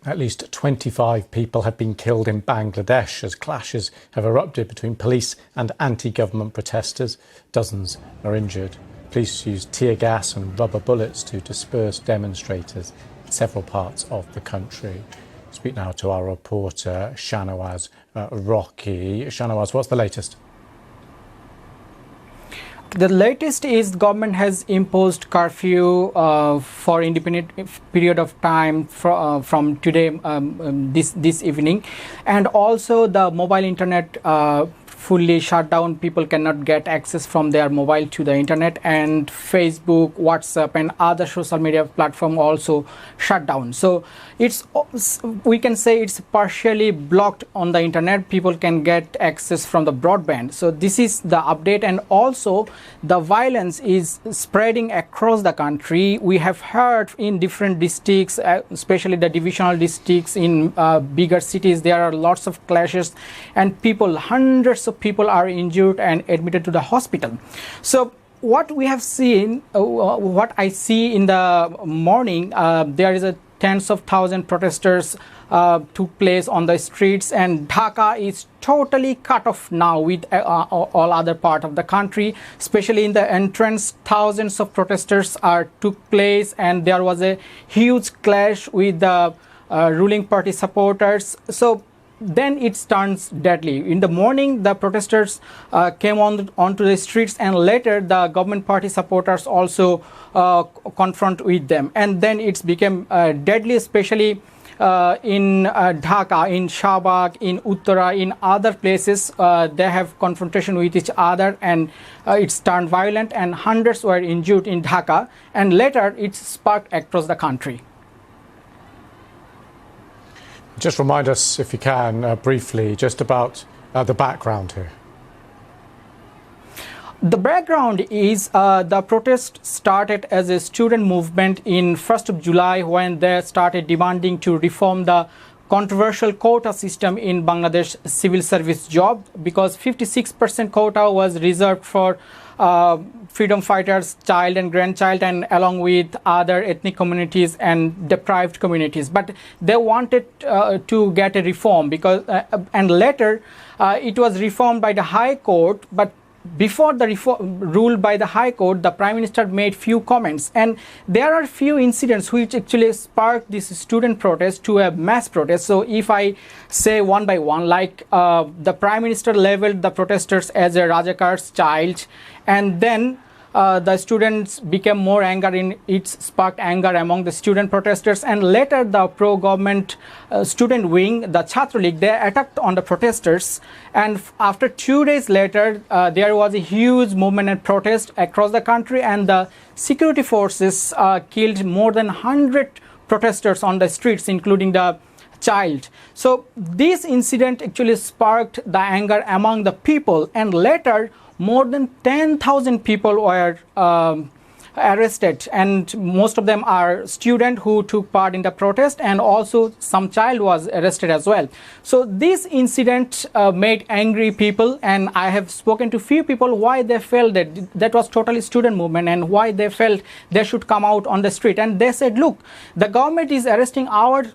At least 25 people have been killed in Bangladesh as clashes have erupted between police and anti-government protesters. Dozens are injured. Police used tear gas and rubber bullets to disperse demonstrators in several parts of the country. Speak now to our reporter Shanawaz Rocky. Shanawaz, what's the latest? The latest is the government has imposed curfew for independent period of time from today, this evening, and also the mobile internet fully shut down. People cannot get access from their mobile to the internet, and Facebook, WhatsApp and other social media platform also shut down. So we can say it's partially blocked on the internet. People can get access from the broadband. So this is the update, and also the violence is spreading across the country. We have heard in different districts, especially the divisional districts in bigger cities, there are lots of clashes, and hundreds of people are injured and admitted to the hospital. So what we have seen, what I see in the morning, there is a tens of thousands protesters took place on the streets, and Dhaka is totally cut off now with all other part of the country. Especially in the entrance, thousands of protesters took place, and there was a huge clash with the ruling party supporters. So then it turns deadly. In the morning, the protesters came onto the streets, and later the government party supporters also confront with them, and then it became deadly, especially in Dhaka, in Shahbag, in Uttara, in other places. They have confrontation with each other, and it's turned violent, and hundreds were injured in Dhaka, and later it sparked across the country. Just remind us, if you can, briefly, just about the background here. The background is the protest started as a student movement in 1st of July, when they started demanding to reform the controversial quota system in Bangladesh civil service job, because 56% quota was reserved for freedom fighters, child and grandchild, and along with other ethnic communities and deprived communities. But they wanted to get a reform, because and later it was reformed by the High Court. But before the rule by the High Court, the Prime Minister made few comments, and there are few incidents which actually sparked this student protest to a mass protest. So if I say one by one, like the Prime Minister leveled the protesters as a Rajakar's child, and then the students became more angry. It sparked anger among the student protesters, and later the pro-government student wing, the Chhatra League, they attacked on the protesters, and after 2 days later there was a huge movement and protest across the country, and the security forces killed more than 100 protesters on the streets, including the child. So this incident actually sparked the anger among the people, and later more than 10,000 people were arrested, and most of them are students who took part in the protest, and also some child was arrested as well. So this incident made angry people, and I have spoken to few people why they felt that was totally student movement, and why they felt they should come out on the street. And they said, look, the government is arresting our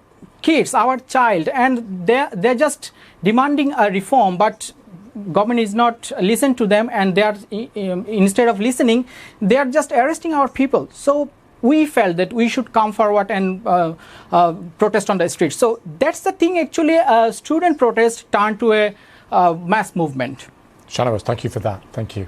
kids, our child, and they're just demanding a reform, but government is not listen to them, and they are instead of listening, they are just arresting our people. So we felt that we should come forward and protest on the streets. So that's the thing. Actually, a student protest turned to a mass movement. Shanawaz, thank you for that. Thank you.